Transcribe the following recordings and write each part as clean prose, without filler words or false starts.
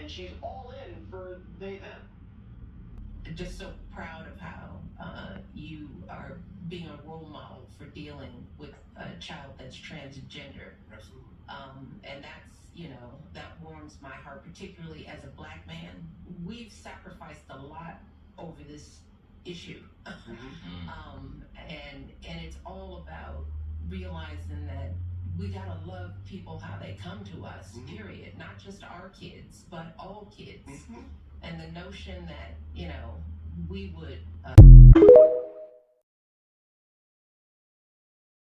and she's all in for they them. Just so proud of how you are being a role model for dealing with a child that's transgender. Absolutely. And that's, that warms my heart, particularly as a Black man. We've sacrificed a lot over this issue. And it's all about realizing that we gotta love people how they come to us, period. Not just our kids, but all kids. And the notion that, we would...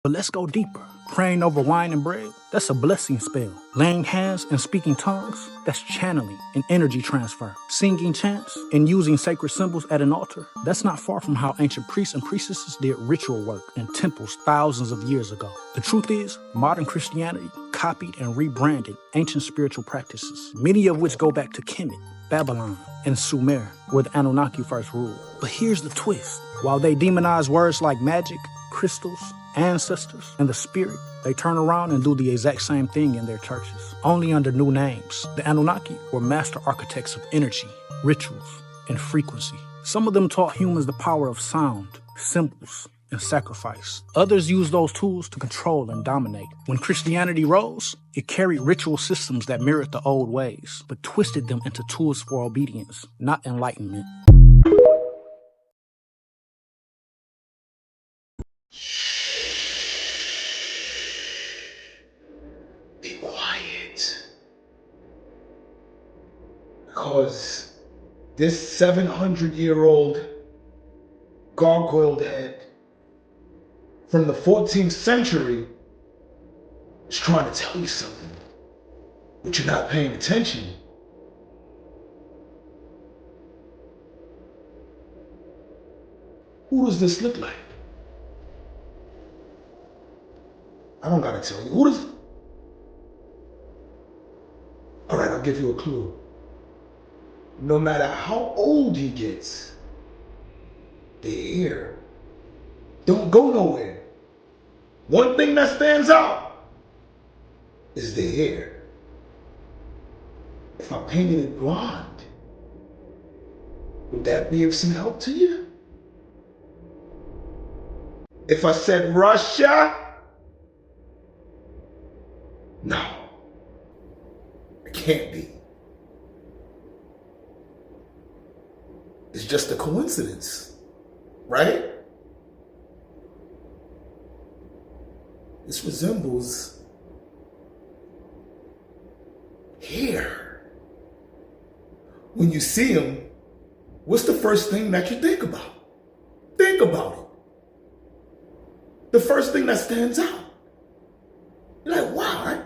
But let's go deeper. Praying over wine and bread, that's a blessing spell. Laying hands and speaking tongues, that's channeling and energy transfer. Singing chants and using sacred symbols at an altar, that's not far from how ancient priests and priestesses did ritual work in temples thousands of years ago. The truth is, modern Christianity copied and rebranded ancient spiritual practices, many of which go back to Kemet, Babylon, and Sumer, where the Anunnaki first ruled. But here's the twist. While they demonize words like magic, crystals, ancestors, and the spirit, they turn around and do the exact same thing in their churches, only under new names. The Anunnaki were master architects of energy, rituals, and frequency. Some of them taught humans the power of sound, symbols, and sacrifice. Others used those tools to control and dominate. When Christianity rose, it carried ritual systems that mirrored the old ways, but twisted them into tools for obedience, not enlightenment. Be quiet. Because this 700-year-old gargoyled head from the 14th century is trying to tell you something, but you're not paying attention. Who does this look like? I don't gotta tell you. Who does... All right, I'll give you a clue. No matter how old he gets, the hair don't go nowhere. One thing that stands out is the hair. If I painted it blonde, would that be of some help to you? If I said Russia? No, it can't be. It's just a coincidence, right? This resembles hair. When you see him, what's the first thing that you think about? Think about it. The first thing that stands out. You're like, wow,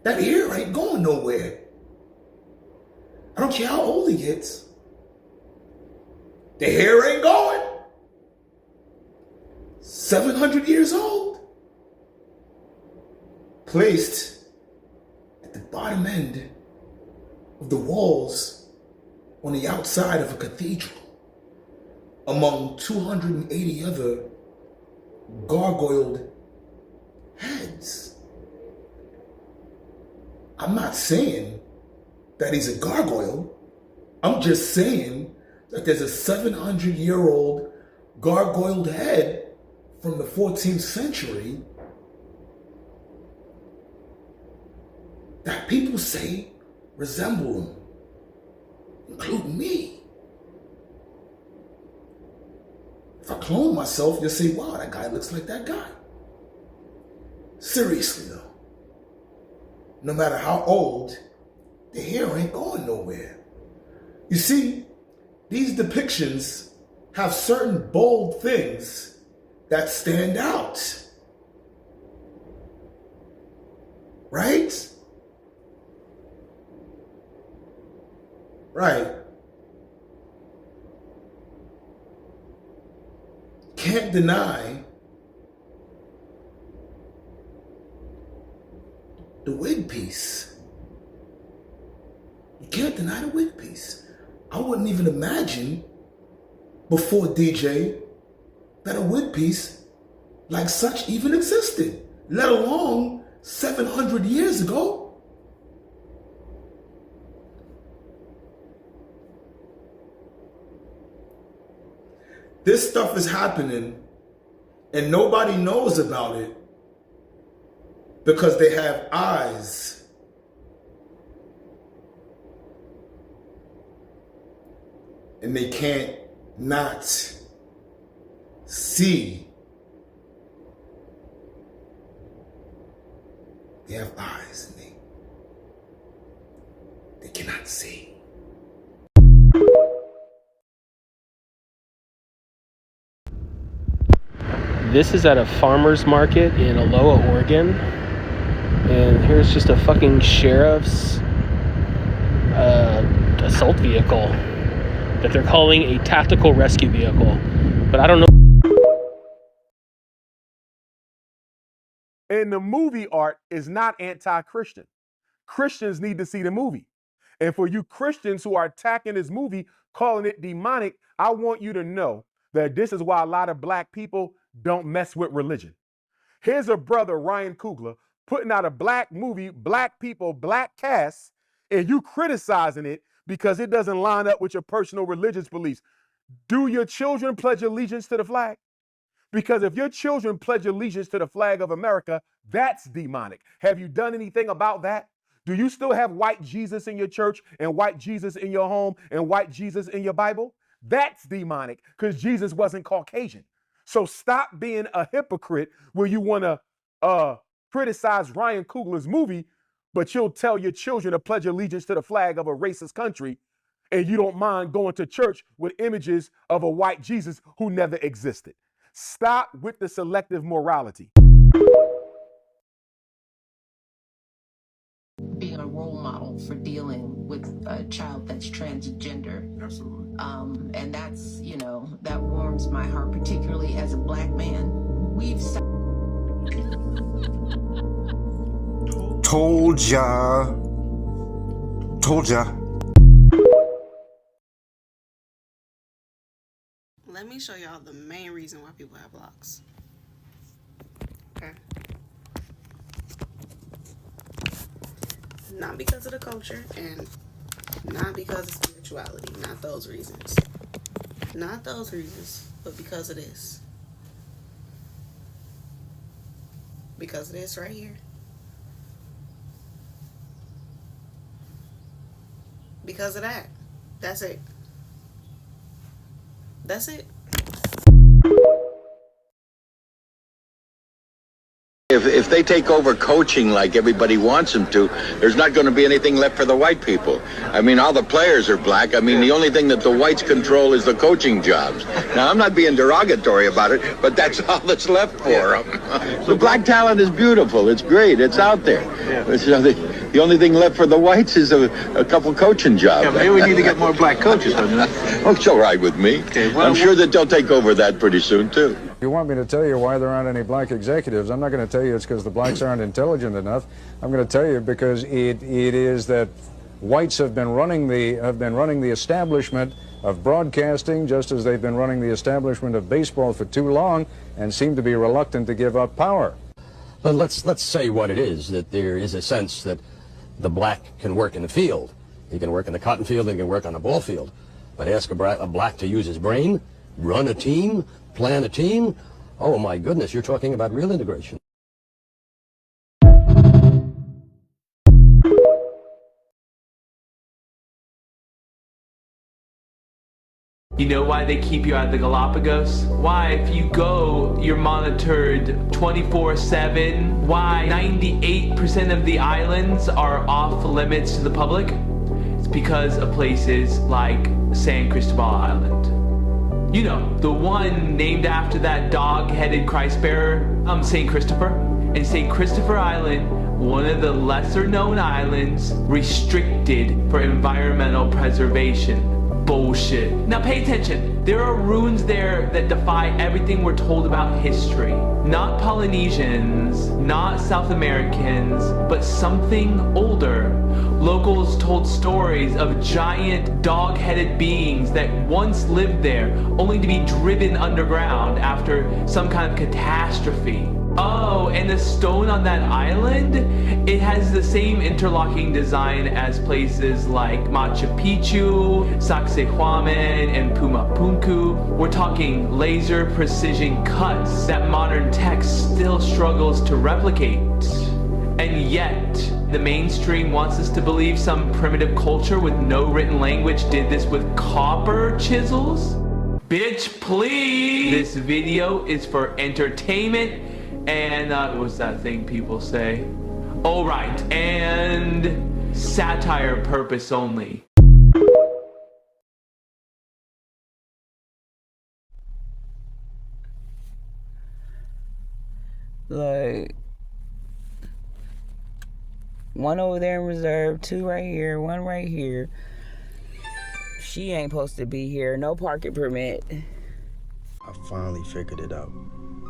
that hair ain't going nowhere. I don't care how old he gets. The hair ain't going. 700 years old. Placed at the bottom end of the walls on the outside of a cathedral, among 280 other gargoyled heads. I'm not saying that he's a gargoyle. I'm just saying that there's a 700-year-old gargoyled head from the 14th century that people say resemble him, including me. If I clone myself, you'll say, wow, that guy looks like that guy. Seriously though, no matter how old, the hair ain't going nowhere. You see, these depictions have certain bold things that stand out. Right? Right. Can't deny the wig piece. You can't deny the wig piece. I wouldn't even imagine before DJ that a wig piece like such even existed, let alone 700 years ago. this stuff is happening and nobody knows about it because they have eyes. And they can't not see. They have eyes and they cannot see. This is at a farmer's market in Aloha, Oregon. And here's just a fucking sheriff's assault vehicle that they're calling a tactical rescue vehicle. But I don't know. And the movie art is not anti-Christian. Christians need to see the movie. And for you Christians who are attacking this movie, calling it demonic, I want you to know that this is why a lot of black people don't mess with religion. Here's a brother, Ryan Coogler, putting out a black movie, black people, black cast, and you criticizing it because it doesn't line up with your personal religious beliefs. Do your children pledge allegiance to the flag? Because if your children pledge allegiance to the flag of America, that's demonic. Have you done anything about that? Do you still have white Jesus in your church and white Jesus in your home and white Jesus in your Bible? That's demonic because Jesus wasn't Caucasian. So stop being a hypocrite where you want to criticize Ryan Coogler's movie, but you'll tell your children to pledge allegiance to the flag of a racist country, and you don't mind going to church with images of a white Jesus who never existed. Stop with the selective morality. Being a role model for dealing with a child that's transgender. Absolutely. And that's, you know, that warms my heart, particularly as a black man. We've Told ya. Let me show y'all the main reason why people have blocks. Okay. Not because of the culture and not because of spirituality. Not those reasons. Not those reasons, but because of this. Because of this right here. Because of that. That's it. That's it. If they take over coaching like everybody wants them to, there's not going to be anything left for the white people. I mean, all the players are black. I mean, the only thing that the whites control is the coaching jobs. Now, I'm not being derogatory about it, but that's all that's left for them. The black talent is beautiful. It's great. It's out there. So the only thing left for the whites is a couple coaching jobs. Yeah, maybe we need to get more black coaches, don't you? Oh, it's all right with me. Okay, well, I'm sure that they'll take over that pretty soon, too. If you want me to tell you why there aren't any black executives, I'm not going to tell you it's because the blacks aren't intelligent enough. I'm going to tell you because it is that whites have been running the establishment of broadcasting, just as they've been running the establishment of baseball for too long, and seem to be reluctant to give up power. But let's say what it is, that there is a sense that the black can work in the field. He can work in the cotton field, he can work on a ball field. But ask a black to use his brain, run a team, plan a team, oh my goodness, you're talking about real integration. You know why they keep you at the Galapagos? Why, if you go, you're monitored 24/7? Why 98% of the islands are off limits to the public? It's because of places like San Cristobal Island. You know, the one named after that dog-headed Christ bearer, St. Christopher. And St. Christopher Island, one of the lesser-known islands, restricted for environmental preservation. Bullshit. Now pay attention. There are ruins there that defy everything we're told about history. Not Polynesians, not South Americans, but something older. Locals told stories of giant dog-headed beings that once lived there, only to be driven underground after some kind of catastrophe. Oh, and the stone on that island, it has the same interlocking design as places like Machu Picchu, Sacsayhuaman, and Pumapunku. We're talking laser precision cuts that modern tech still struggles to replicate. And yet, the mainstream wants us to believe some primitive culture with no written language did this with copper chisels? Bitch, please! This video is for entertainment and, what's that thing people say? Oh, right, and satire purpose only. Like, one over there in reserve, 2 right here, 1 right here. She ain't supposed to be here. No parking permit. I finally figured it out.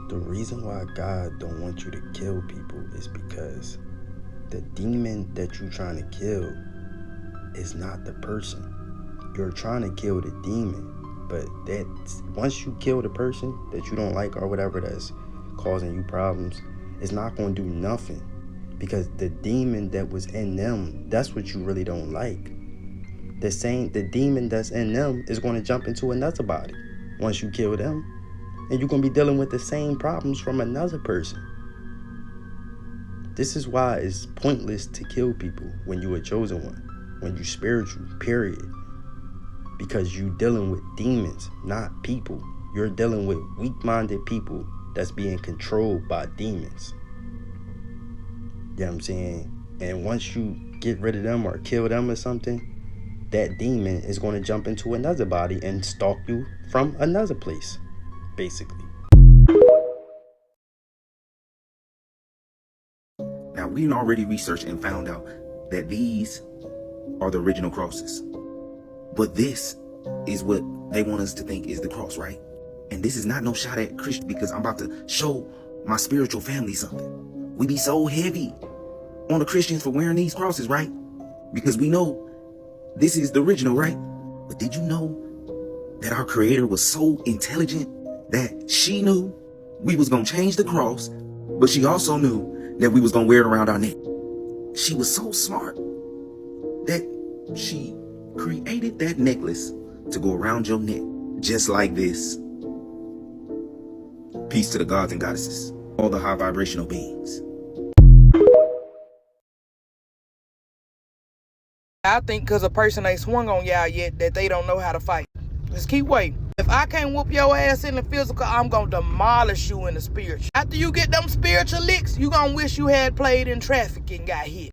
The reason why God don't want you to kill people is because the demon that you're trying to kill is not the person. You're trying to kill the demon, but that's, once you kill the person that you don't like or whatever that's causing you problems, it's not going to do nothing, because the demon that was in them, that's what you really don't like. The demon that's in them is going to jump into another body once you kill them, and you're going to be dealing with the same problems from another person. This is why it's pointless to kill people when you're a chosen one, when you're spiritual, period. Because you're dealing with demons, not people. You're dealing with weak-minded people that's being controlled by demons. You know what I'm saying? And once you get rid of them or kill them or something, that demon is going to jump into another body and stalk you from another place, basically. Now, we already researched and found out that these are the original crosses. But this is what they want us to think is the cross, right? And this is not no shot at Christian, because I'm about to show my spiritual family something. We be so heavy on the Christians for wearing these crosses, right? Because we know this is the original, right? But did you know that our Creator was so intelligent that she knew we was going to change the cross, but she also knew that we was going to wear it around our neck? She was so smart that she created that necklace to go around your neck, just like this. Peace to the gods and goddesses, all the high vibrational beings. I think because a person ain't swung on y'all yet that they don't know how to fight. Just keep waiting. If I can't whoop your ass in the physical, I'm going to demolish you in the spiritual. After you get them spiritual licks, you going to wish you had played in traffic and got hit.